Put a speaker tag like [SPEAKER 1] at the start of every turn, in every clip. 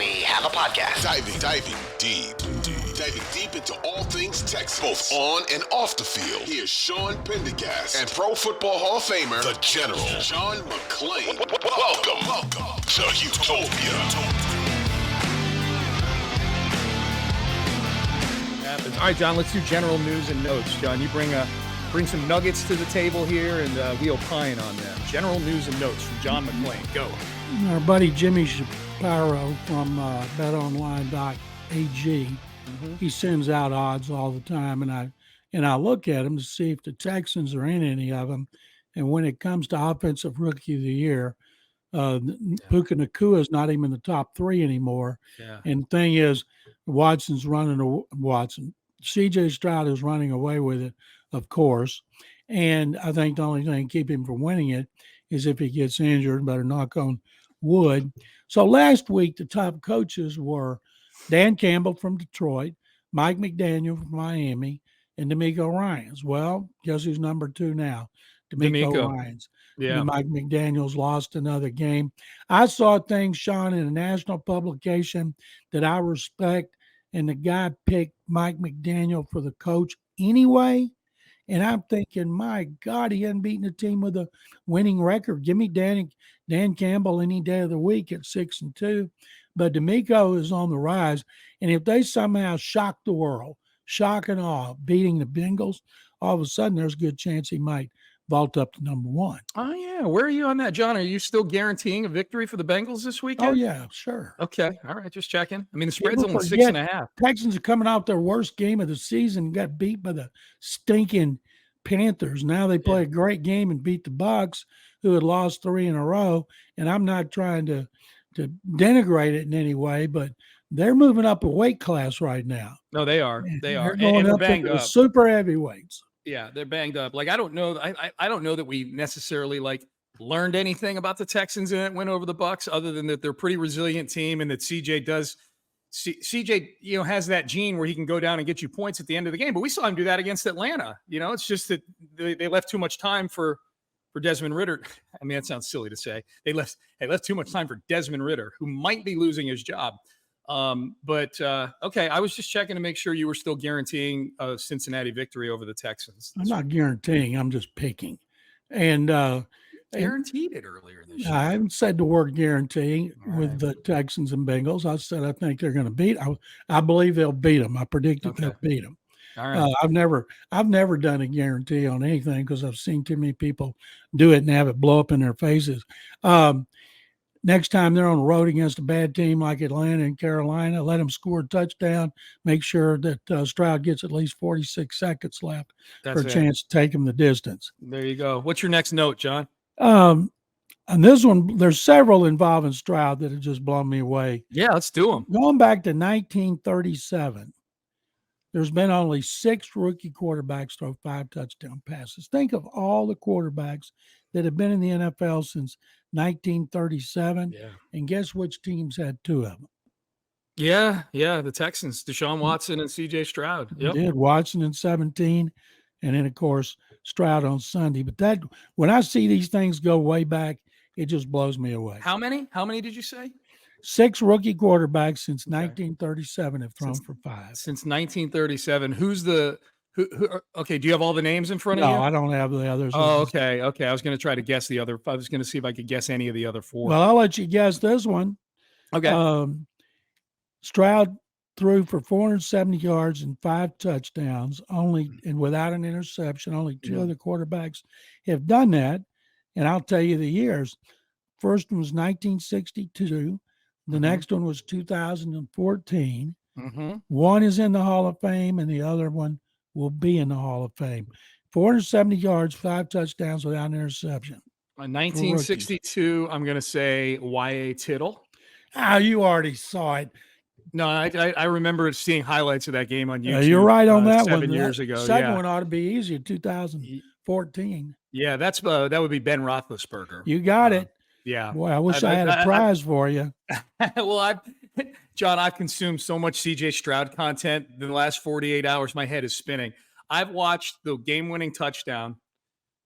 [SPEAKER 1] we have a podcast.
[SPEAKER 2] Diving deep into all things Texans, both on and off the field. Here's Sean Pendergast and Pro Football Hall of Famer, the General, John McClain. Welcome to Houtopia.
[SPEAKER 3] All right, John, let's do general news and notes. John, you bring some nuggets to the table here, and we opine on them. General news and notes from John McClain. Go.
[SPEAKER 4] Our buddy Jimmy Shapiro from betonline.ag, he sends out odds all the time, and I look at them to see if the Texans are in any of them. And when it comes to Offensive Rookie of the Year, Puka Nacua is not even in the top three anymore.
[SPEAKER 3] Yeah.
[SPEAKER 4] And the thing is, CJ Stroud is running away with it, of course. And I think the only thing keep him from winning it is if he gets injured. Better knock on wood. So last week, the top coaches were Dan Campbell from Detroit, Mike McDaniel from Miami, and DeMeco Ryans. Well, guess who's number two now? DeMeco Ryans.
[SPEAKER 3] Yeah.
[SPEAKER 4] And Mike McDaniel's lost another game. I saw things, Sean, in a national publication that I respect, and the guy picked Mike McDaniel for the coach anyway. And I'm thinking, my God, he hadn't beaten a team with a winning record. Give me Dan Campbell any day of the week at 6-2. But DeMeco is on the rise. And if they somehow shock the world, shock and awe, beating the Bengals, all of a sudden there's a good chance he might vault up to number one.
[SPEAKER 3] Oh, yeah. Where are you on that, John? Are you still guaranteeing a victory for the Bengals this weekend?
[SPEAKER 4] Oh, yeah, sure.
[SPEAKER 3] Okay. All right. Just checking. I mean, the spread's only 6.5.
[SPEAKER 4] Texans are coming off their worst game of the season and got beat by the stinking Panthers. Now they play a great game and beat the Bucs, who had lost 3 in a row. And I'm not trying to denigrate it in any way, but they're moving up a weight class right now.
[SPEAKER 3] No, they are. They are.
[SPEAKER 4] They're going
[SPEAKER 3] and
[SPEAKER 4] up
[SPEAKER 3] banged
[SPEAKER 4] to
[SPEAKER 3] up.
[SPEAKER 4] Super heavyweights.
[SPEAKER 3] Yeah, they're banged up. Like, I don't know. I don't know that we necessarily learned anything about the Texans in that win over the Bucs, other than that they're a pretty resilient team, and that CJ has that gene where he can go down and get you points at the end of the game. But we saw him do that against Atlanta. It's just that they left too much time for Desmond Ridder. I mean, that sounds silly to say. They left too much time for Desmond Ridder, who might be losing his job. Okay, I was just checking to make sure you were still guaranteeing a Cincinnati victory over the Texans.
[SPEAKER 4] I'm not guaranteeing, I'm just picking. And
[SPEAKER 3] guaranteed it earlier this year.
[SPEAKER 4] I haven't said the word guarantee with the Texans and Bengals. I said I think they're going to beat. I believe they'll beat them. I predicted they'll beat them.
[SPEAKER 3] All right.
[SPEAKER 4] I've never done a guarantee on anything because I've seen too many people do it and have it blow up in their faces. Next time they're on the road against a bad team like Atlanta and Carolina, let them score a touchdown. Make sure that Stroud gets at least 46 seconds left for a chance to take him the distance.
[SPEAKER 3] There you go. What's your next note, John?
[SPEAKER 4] And this one, there's several involving Stroud that have just blown me away.
[SPEAKER 3] Yeah, let's do them.
[SPEAKER 4] Going back to 1937, there's been only 6 rookie quarterbacks throw 5 touchdown passes. Think of all the quarterbacks that have been in the NFL since 1937.
[SPEAKER 3] Yeah.
[SPEAKER 4] And guess which teams had 2 of them?
[SPEAKER 3] Yeah, the Texans, Deshaun Watson and CJ Stroud. Yep.
[SPEAKER 4] Did Watson in 17, and then, of course, Stroud on Sunday. But when I see these things go way back, it just blows me away.
[SPEAKER 3] How many? How many did you say?
[SPEAKER 4] 6 rookie quarterbacks since 1937 have thrown for 5.
[SPEAKER 3] Since 1937. Who's the who? Okay, do you have all the names in front of you?
[SPEAKER 4] No, I don't have the others.
[SPEAKER 3] Oh, okay. I was going to try to guess the other. I was going to see if I could guess any of the other 4.
[SPEAKER 4] Well, I'll let you guess this one.
[SPEAKER 3] Okay.
[SPEAKER 4] Stroud threw for 470 yards and 5 touchdowns, and without an interception. Only 2 other quarterbacks have done that. And I'll tell you the years. First one was 1962. The next one was 2014. One is in the Hall of Fame, and the other one will be in the Hall of Fame. 470 yards, 5 touchdowns without an interception.
[SPEAKER 3] 1962, I'm going to say Y.A. Tittle.
[SPEAKER 4] Oh, you already saw it.
[SPEAKER 3] No, I remember seeing highlights of that game on YouTube.
[SPEAKER 4] Yeah, you're right on that
[SPEAKER 3] 7
[SPEAKER 4] one.
[SPEAKER 3] years ago.
[SPEAKER 4] Second one ought to be easier, 2014.
[SPEAKER 3] Yeah, that would be Ben Roethlisberger.
[SPEAKER 4] You got it.
[SPEAKER 3] Yeah.
[SPEAKER 4] Boy, I wish I had a prize for you.
[SPEAKER 3] Well, John, I've consumed so much CJ Stroud content in the last 48 hours. My head is spinning. I've watched the game-winning touchdown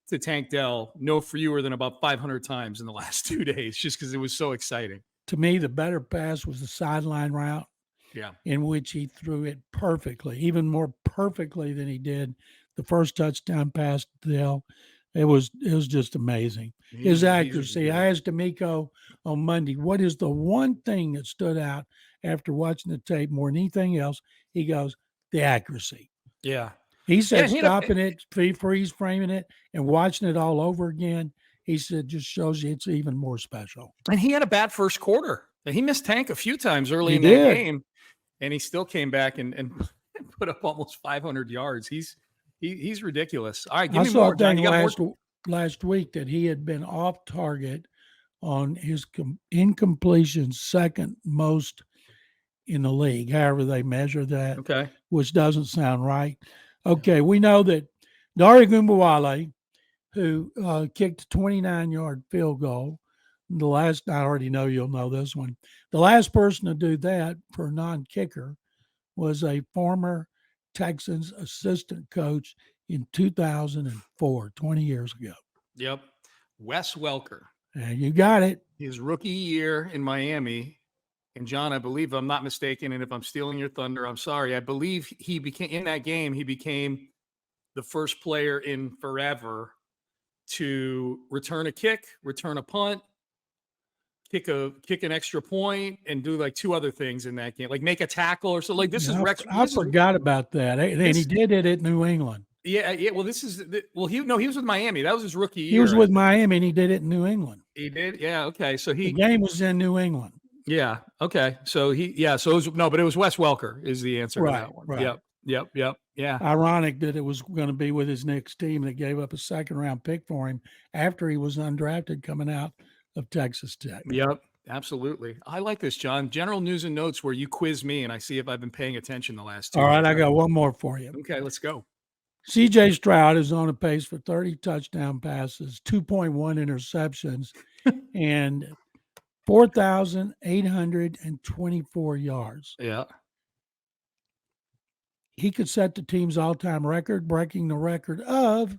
[SPEAKER 3] to Tank Dell no fewer than about 500 times in the last 2 days, just because it was so exciting.
[SPEAKER 4] to me, the better pass was the sideline route
[SPEAKER 3] Yeah.
[SPEAKER 4] in which he threw it perfectly, even more perfectly than he did the first touchdown pass to Dell. It was just amazing. His accuracy. I asked DeMeco on Monday, what is the one thing that stood out after watching the tape more than anything else? He goes, the accuracy.
[SPEAKER 3] Yeah.
[SPEAKER 4] He said
[SPEAKER 3] Yeah,
[SPEAKER 4] stopping it, freeze framing it, and watching it all over again, he said just shows you it's even more special.
[SPEAKER 3] And he had a bad first quarter. He missed Tank a few times early
[SPEAKER 4] He
[SPEAKER 3] in
[SPEAKER 4] did.
[SPEAKER 3] that game, and he still came back and put up almost 500 yards. He's ridiculous. All right, give me more, John. You got more?
[SPEAKER 4] Last week that he had been off target on his incompletion, second most in the league, however they measure that,
[SPEAKER 3] Okay.
[SPEAKER 4] which doesn't sound right. Okay, we know that Dare Gumbawale, who kicked a 29-yard field goal, I already know you'll know this one. The last person to do that for a non-kicker was a former Texans assistant coach in 2004, 20 years ago.
[SPEAKER 3] Yep. Wes Welker.
[SPEAKER 4] And you got it.
[SPEAKER 3] His rookie year in Miami. And John, I believe, I'm not mistaken, and if I'm stealing your thunder, I'm sorry. I believe he became the first player in forever to return a kick, return a punt, kick an extra point, and do like two other things in that game, like make a tackle or so. Like this is Rex.
[SPEAKER 4] I forgot about that, and he did it at New England.
[SPEAKER 3] Yeah. Well, he was with Miami. That was his rookie year.
[SPEAKER 4] He was with Miami, and he did it in New England.
[SPEAKER 3] He did. Yeah. Okay. So
[SPEAKER 4] the game was in New England.
[SPEAKER 3] Yeah. Okay. So but it was Wes Welker is the answer to that one.
[SPEAKER 4] Right.
[SPEAKER 3] Yep. Yeah.
[SPEAKER 4] Ironic that it was going to be with his next team that gave up a second-round pick for him after he was undrafted coming out of Texas Tech.
[SPEAKER 3] Yep. Absolutely. I like this, John. General news and notes where you quiz me and I see if I've been paying attention the last 2
[SPEAKER 4] All right. I got one more for you.
[SPEAKER 3] Okay. Let's go.
[SPEAKER 4] C.J. Stroud is on a pace for 30 touchdown passes, 2.1 interceptions, and 4,824 yards.
[SPEAKER 3] Yeah.
[SPEAKER 4] He could set the team's all-time record, breaking the record of.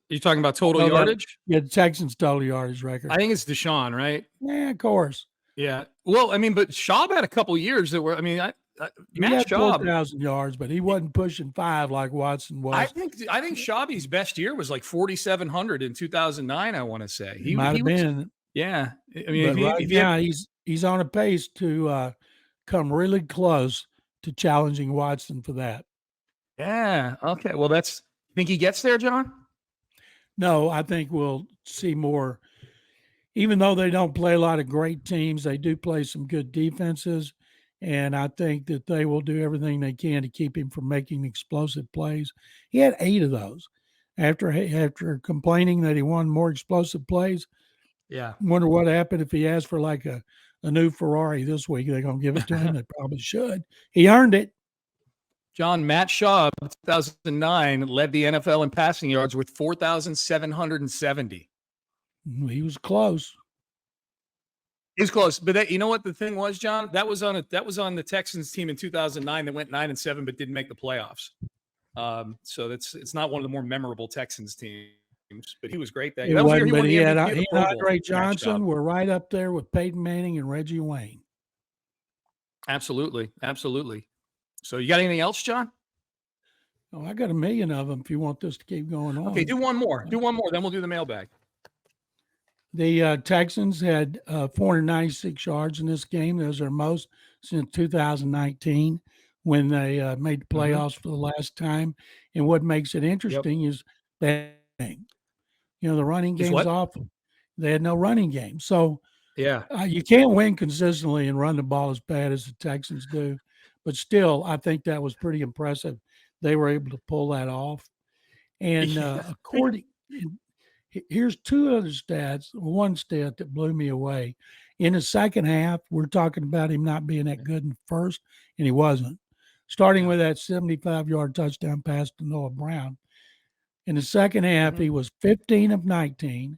[SPEAKER 3] You're talking about total yardage?
[SPEAKER 4] Yeah, the Texans' total yardage record.
[SPEAKER 3] I think it's Deshaun, right?
[SPEAKER 4] Yeah, of course.
[SPEAKER 3] Yeah. Well, I mean, but Schaub had a couple years that were. I mean,
[SPEAKER 4] Matt Schaub 4,000 yards, but he wasn't pushing 5 like Watson was.
[SPEAKER 3] I think Schaub's best year was like 4,700 in 2009. I want to say
[SPEAKER 4] he might have been.
[SPEAKER 3] Yeah, I mean,
[SPEAKER 4] he's on a pace to come really close to challenging Watson for that.
[SPEAKER 3] Yeah. Okay. Well, think he gets there, John?
[SPEAKER 4] No, I think we'll see more. Even though they don't play a lot of great teams, they do play some good defenses. And I think that they will do everything they can to keep him from making explosive plays. He had 8 of those. After complaining that he wanted more explosive plays,
[SPEAKER 3] yeah.
[SPEAKER 4] Wonder what happened if he asked for like a new Ferrari this week. They're going to give it to him. They probably should. He earned it.
[SPEAKER 3] John, Matt Schaub, 2009, led the NFL in passing yards with 4,770.
[SPEAKER 4] He was close.
[SPEAKER 3] He was close, but you know what the thing was, John? That was on the Texans team in 2009 that went 9-7 but didn't make the playoffs. So it's not one of the more memorable Texans teams. But he was great that year.
[SPEAKER 4] He and Andre Johnson were right up there with Peyton Manning and Reggie Wayne.
[SPEAKER 3] Absolutely. So you got anything else, John?
[SPEAKER 4] Oh, I got a million of them if you want this to keep going on.
[SPEAKER 3] Okay, do one more. Then we'll do the mailbag.
[SPEAKER 4] The Texans had 496 yards in this game. Those are most since 2019 when they made the playoffs for the last time. And what makes it interesting is that the running game is awful. They had no running game. So you can't win consistently and run the ball as bad as the Texans do. But still, I think that was pretty impressive. They were able to pull that off. And here's 2 other stats. One stat that blew me away. In the second half, we're talking about him not being that good in the first, and he wasn't. Starting with that 75-yard touchdown pass to Noah Brown. In the second half, he was 15 of 19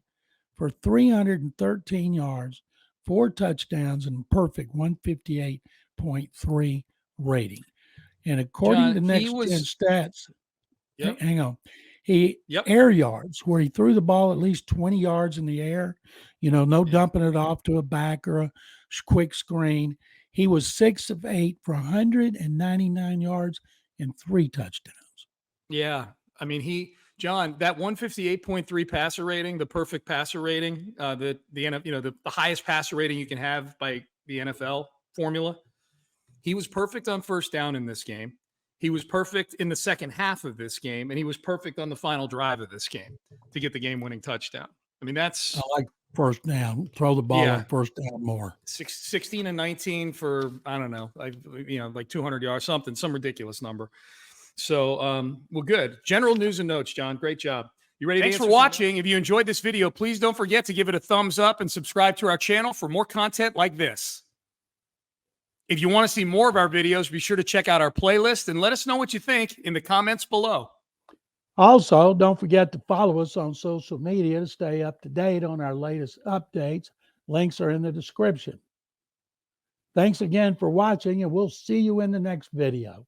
[SPEAKER 4] for 313 yards, 4 touchdowns, and perfect 158.3 rating. And according to Next Gen Stats, hang on, Air yards, where he threw the ball at least 20 yards in the air, no dumping it off to a back or a quick screen. He was 6 of 8 for 199 yards and 3 touchdowns.
[SPEAKER 3] Yeah. I mean, John, that 158.3 passer rating, the perfect passer rating, the highest passer rating you can have by the NFL formula. He was perfect on first down in this game. He was perfect in the second half of this game, and he was perfect on the final drive of this game to get the game-winning touchdown. I mean, I
[SPEAKER 4] like first down, throw the ball on first down more.
[SPEAKER 3] 16 and 19 for, I don't know, like 200 yards, some ridiculous number. So, well, good. General news and notes, John. Great job. You ready? Thanks for watching. If you enjoyed this video, please don't forget to give it a thumbs up and subscribe to our channel for more content like this. If you want to see more of our videos, be sure to check out our playlist and let us know what you think in the comments below.
[SPEAKER 4] Also, don't forget to follow us on social media to stay up to date on our latest updates. Links are in the description. Thanks again for watching, and we'll see you in the next video.